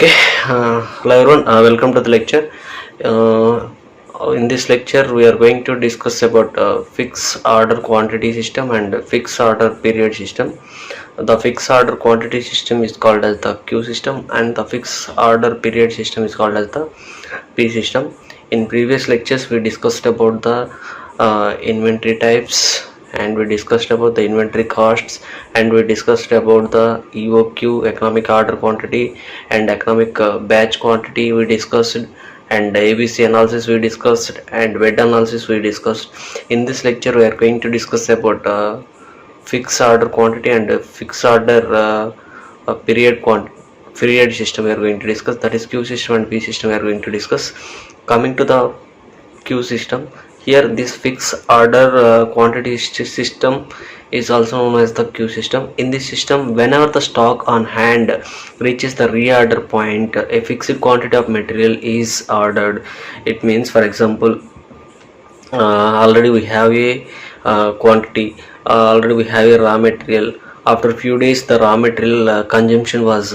Okay, hello everyone. Welcome to the lecture. In this lecture, we are going to discuss about fixed order quantity system and fixed order period system. The fixed order quantity system is called as the Q system, and the fixed order period system is called as the P system. In previous lectures, we discussed about the inventory types, and we discussed about the inventory costs, and we discussed about the EOQ, economic order quantity, and economic batch quantity we discussed, and ABC analysis we discussed, and WED analysis we discussed. In this lecture we are going to discuss about fixed order quantity and fixed order period system we are going to discuss, that is Q system and P system we are going to discuss. Coming to the Q system, here this fixed order quantity system is also known as the Q system. In this system, whenever the stock on hand reaches the reorder point, a fixed quantity of material is ordered. It means, for example, already we have a quantity, already we have a raw material. After few days the raw material consumption was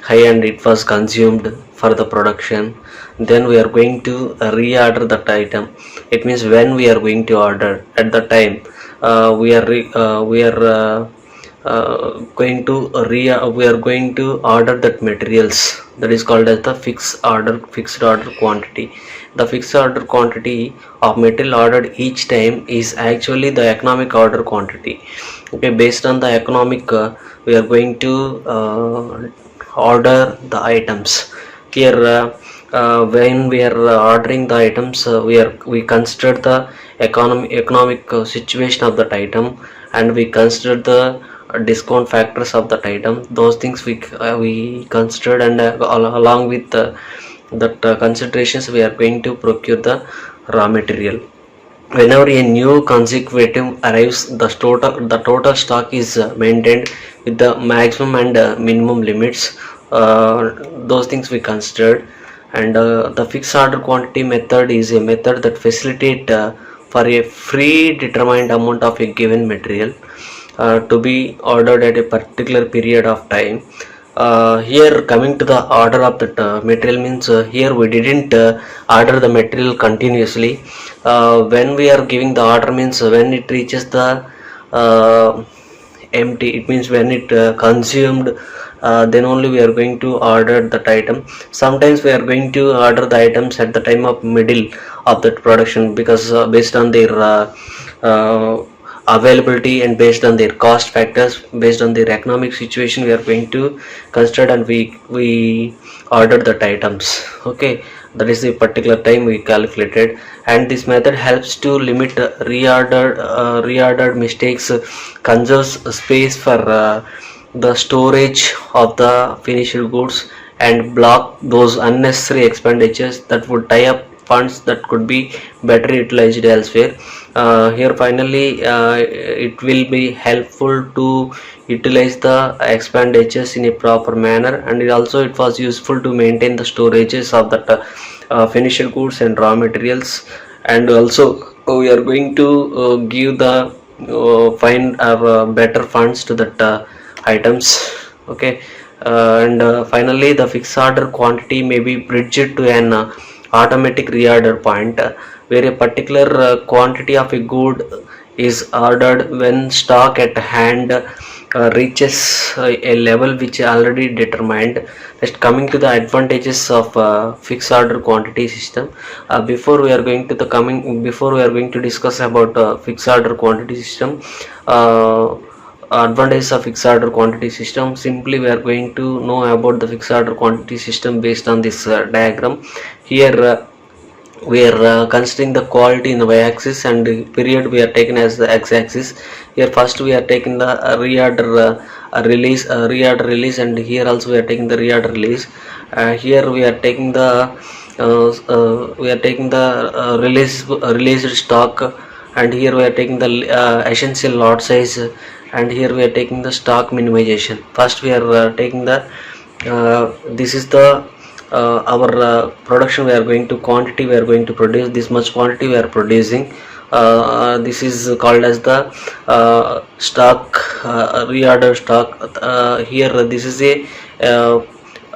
high and it was consumed for the production. Then we are going to reorder that item. It means when we are going to order at the time, we are going to order that materials, that is called as the fixed order quantity. The fixed order quantity of material ordered each time is actually the economic order quantity. Okay, based on the economic, we are going to order the items. Here when we are ordering the items, we consider the economic situation of that item, and we consider the discount factors of that item. Those things we considered, and along with that considerations we are going to procure the raw material. Whenever a new consecutive arrives, the total stock is maintained with the maximum and minimum limits. Those things we considered. And the fixed order quantity method is a method that facilitates for a free determined amount of a given material to be ordered at a particular period of time. Here, coming to the order of that material means, here we didn't order the material continuously. When we are giving the order means, when it reaches the empty, it means when it consumed, then only we are going to order that item. Sometimes we are going to order the items at the time of middle of that production, because based on their availability and based on their cost factors, based on their economic situation, we are going to consider, and we ordered that items. Okay, that is the particular time we calculated. And this method helps to limit reordered mistakes, conserves space for the storage of the finished goods, and block those unnecessary expenditures that would tie up funds that could be better utilized elsewhere. Here finally, it will be helpful to utilize the expenditures in a proper manner, and it was useful to maintain the storages of that finished goods and raw materials. And also we are going to give the find better funds to that items. Okay, and finally the fixed order quantity may be bridged to an automatic reorder point, where a particular quantity of a good is ordered when stock at hand reaches a level which is already determined. Just coming to the advantages of fixed order quantity system, before we are going to discuss about fixed order quantity system, advantages of fixed order quantity system, simply we are going to know about the fixed order quantity system based on this diagram. Here we are considering the quality in the y-axis, and the period we are taken as the x-axis. Here first we are taking the reorder release, and here also we are taking the reorder release. Here we are taking the released stock, and here we are taking the essential lot size, and here we are taking the stock minimization. First we are taking the this is the our production. We are going to quantity, we are going to produce this much quantity we are producing. This is called as the stock reorder stock. Here this is a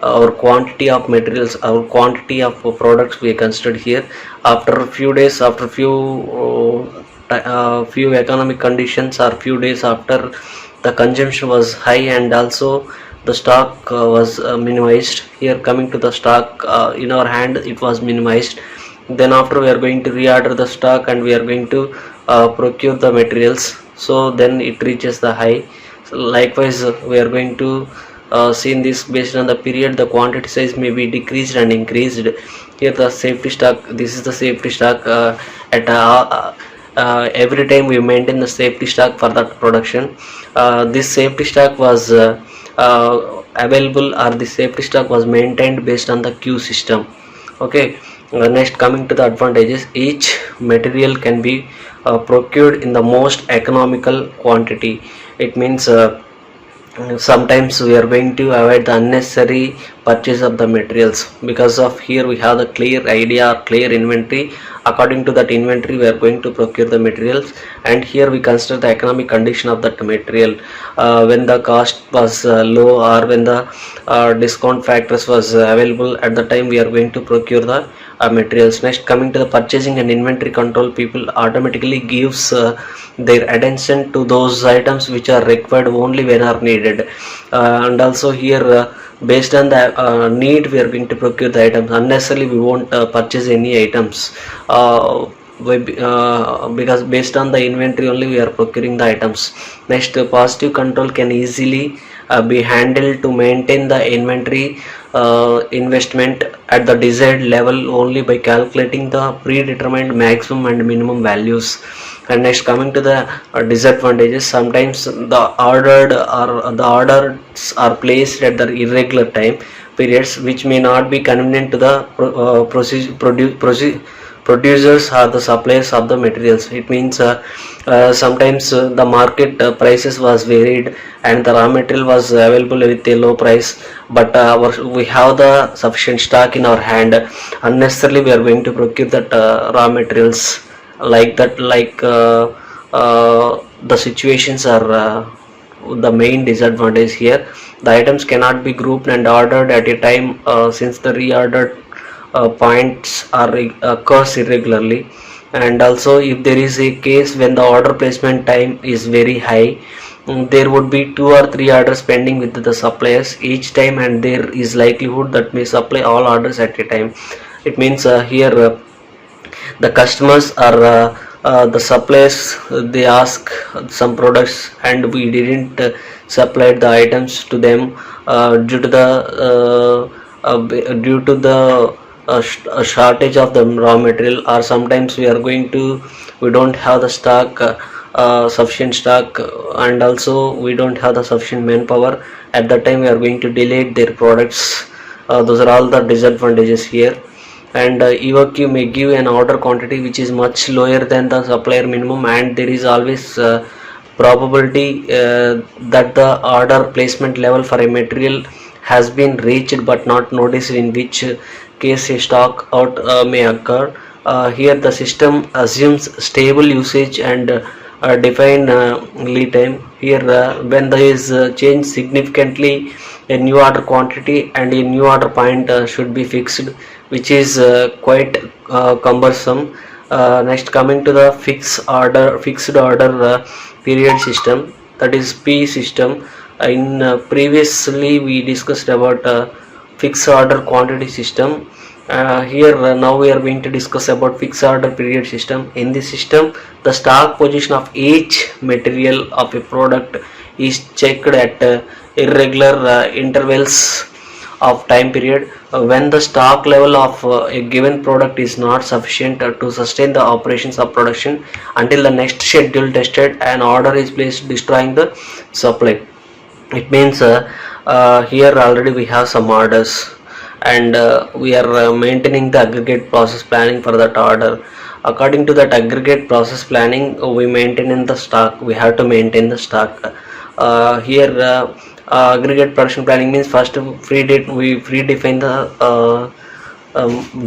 our quantity of materials, our quantity of products we considered here. After a few days, after few economic conditions, or few days after the consumption was high, and also the stock was minimized. Here coming to the stock in our hand, it was minimized. Then after we are going to reorder the stock, and we are going to procure the materials, so then it reaches the high. So likewise we are going to see in this, based on the period, the quantity size may be decreased and increased. Here the safety stock, this is the safety stock. At every time we maintain the safety stock for that production. This safety stock was available, or the safety stock was maintained based on the queue system. Okay. Next, coming to the advantages, each material can be procured in the most economical quantity. It means sometimes we are going to avoid the unnecessary purchase of the materials, because of here we have the clear idea or clear inventory. According to that inventory, we are going to procure the materials, and here we consider the economic condition of that material. When the cost was low, or when the discount factors was available, at the time we are going to procure the materials. Next, coming to the purchasing and inventory control, people automatically gives their attention to those items which are required only when are needed. And also here based on the need, we are going to procure the items. Unnecessarily we won't purchase any items, because based on the inventory only we are procuring the items. Next, positive control can easily be handled to maintain the inventory investment at the desired level only by calculating the predetermined maximum and minimum values. And next, coming to the disadvantages, sometimes the orders are placed at the irregular time periods, which may not be convenient to the producers or the suppliers of the materials. It means sometimes the market prices was varied, and the raw material was available with a low price, but we have the sufficient stock in our hand. Unnecessarily we are going to procure that raw materials like that. The situations are the main disadvantage here. The items cannot be grouped and ordered at a time, since the reordered points are occurs irregularly. And also, if there is a case when the order placement time is very high, there would be 2 or 3 orders pending with the suppliers each time, and there is likelihood that may supply all orders at a time. It means here the customers are the suppliers, they ask some products, and we didn't supply the items to them due to the a shortage of the raw material, or sometimes we don't have the stock, sufficient stock, and also we don't have the sufficient manpower. At that time we are going to delay their products. Those are all the disadvantages here. And EOQ may give an order quantity which is much lower than the supplier minimum, and there is always probability that the order placement level for a material has been reached but not noticed, in which case a stock out may occur. Here the system assumes stable usage and define lead time. Here when there is change significantly, a new order quantity and a new order point should be fixed, which is quite cumbersome. Next, coming to the fixed order period system, that is P system. In previously we discussed about fixed order quantity system. Here now we are going to discuss about fixed order period system. In this system, the stock position of each material of a product is checked at irregular intervals of time period. When the stock level of a given product is not sufficient to sustain the operations of production until the next schedule tested, an order is placed destroying the supply. It means here already we have some orders, and we are maintaining the aggregate process planning for that order. According to that aggregate process planning, we maintain in the stock, we have to maintain the stock. Here aggregate production planning means first we predefine the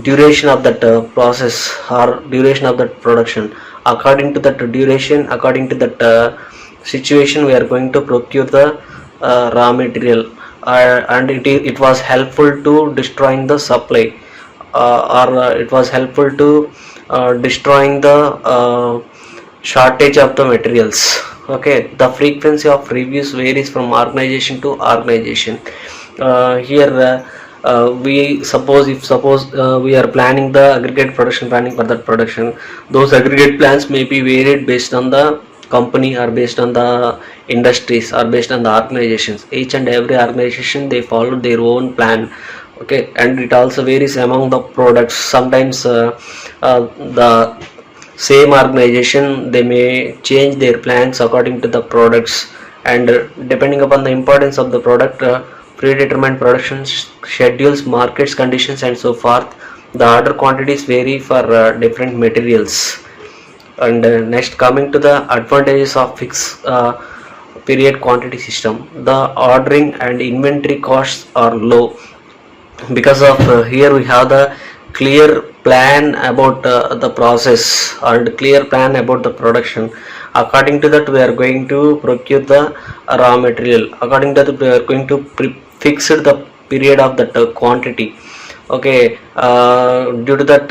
duration of that process or duration of that production. According to that duration, according to that situation, we are going to procure the raw material. and it was helpful to destroying the supply, or it was helpful to destroying the shortage of the materials. Okay, the frequency of reviews varies from organization to organization. Here we suppose, if suppose we are planning the aggregate production planning for that production, those aggregate plans may be varied based on the company, or based on the industries, or based on the organizations. Each and every organization, they follow their own plan. Okay, and it also varies among the products. Sometimes the same organization, they may change their plans according to the products, and depending upon the importance of the product, predetermined production schedules, markets conditions, and so forth. The order quantities vary for different materials. And next, coming to the advantages of fixed period quantity system, the ordering and inventory costs are low, because of here we have the clear plan about the process, and clear plan about the production. According to that, we are going to procure the raw material. According to that, we are going to fix the period of that quantity. Okay, due to that,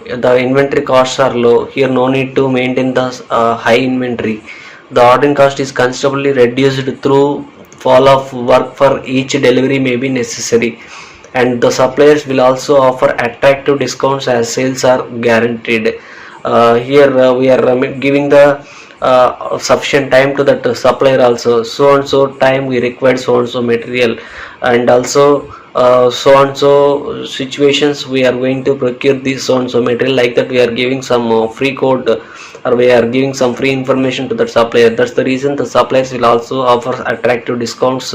the inventory costs are low. Here no need to maintain the high inventory. The ordering cost is considerably reduced through fall of work for each delivery may be necessary, and the suppliers will also offer attractive discounts as sales are guaranteed. Here we are giving the sufficient time to that supplier also. So and so time we require so and so material, and also so and so situations we are going to procure this so and so material. Like that, we are giving some free code, or we are giving some free information to the supplier. That's the reason the suppliers will also offer attractive discounts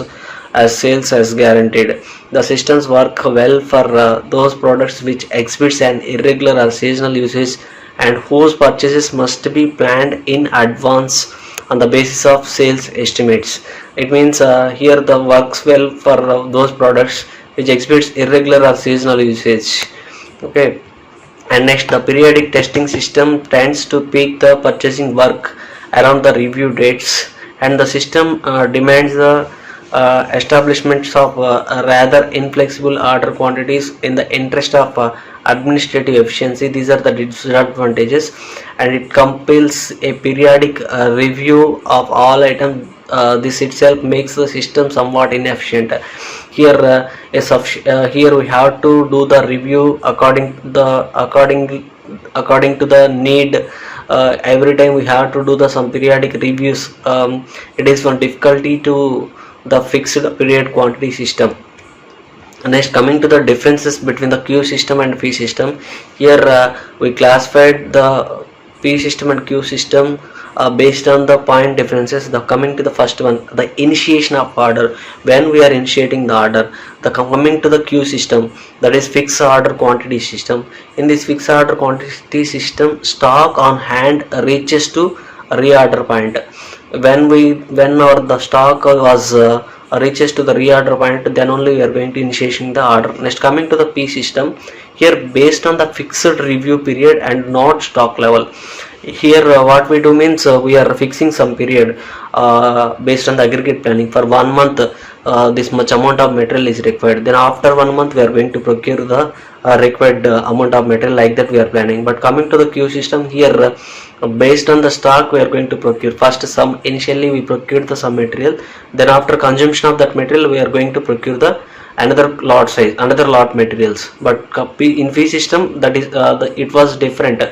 as sales as guaranteed. The systems work well for those products which exhibits an irregular or seasonal usage, and whose purchases must be planned in advance on the basis of sales estimates. It means here the works well for those products which exhibits irregular or seasonal usage. Okay, and next, the periodic testing system tends to peak the purchasing work around the review dates, and the system demands the establishments of rather inflexible order quantities in the interest of administrative efficiency. These are the disadvantages, and it compels a periodic review of all items. This itself makes the system somewhat inefficient. Here here we have to do the review according to the need. Every time we have to do the some periodic reviews. It is one difficulty to the fixed period quantity system. Next, coming to the differences between the queue system and P system. Here we classified the P system and Q system based on the point differences. The coming to the first one, the initiation of order. When we are initiating the order, the coming to the Q system, that is fixed order quantity system. In this fixed order quantity system, stock on hand reaches to reorder point. When the stock was reaches to the reorder point, then only we are going to initiation the order. Next, coming to the P system, here based on the fixed review period and not stock level. Here what we do means we are fixing some period based on the aggregate planning. For 1 month this much amount of material is required, then after 1 month we are going to procure the required amount of material. Like that we are planning. But coming to the Q system, here based on the stock we are going to procure. First, some initially we procured the some material, then after consumption of that material we are going to procure the another lot size, another lot materials. But in P system, that is it was different.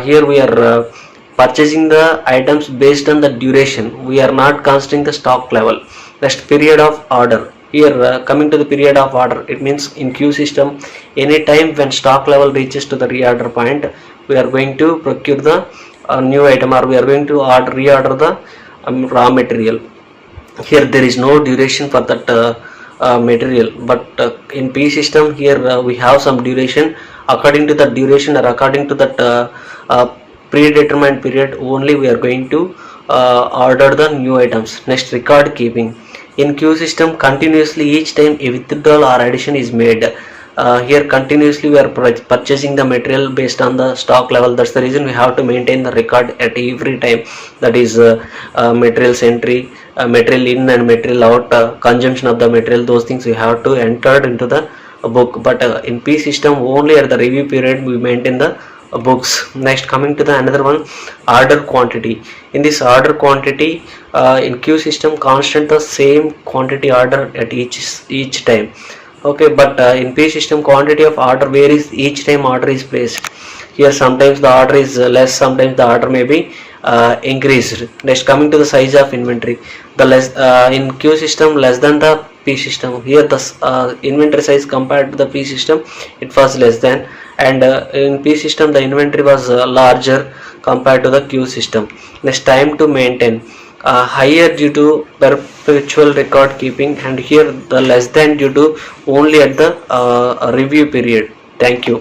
Here we are purchasing the items based on the duration. We are not considering the stock level. Next, period of order. Here coming to the period of order, it means in Q system, any time when stock level reaches to the reorder point, we are going to procure the new item, or we are going to reorder the raw material. Here there is no duration for that material, but in P system, here we have some duration. According to the duration, or according to that predetermined period, only we are going to order the new items. Next, record keeping. In Q system, continuously each time a withdrawal or addition is made, here continuously we are purchasing the material based on the stock level. That's the reason we have to maintain the record at every time. That is materials entry, material in and material out, consumption of the material, those things we have to enter into the book. But in P system only at the review period we maintain the books. Next, coming to the another one, order quantity. In this order quantity, in Q system constant the same quantity order at each time. Okay, but in P system quantity of order varies each time order is placed. Here sometimes the order is less, sometimes the order may be increased. Next, coming to the size of inventory, the less in Q system less than the P system. Here the inventory size compared to the P system it was less than, and in P system the inventory was larger compared to the Q system. Next, time to maintain, higher due to perpetual record keeping, and here the less than due to only at the review period. Thank you.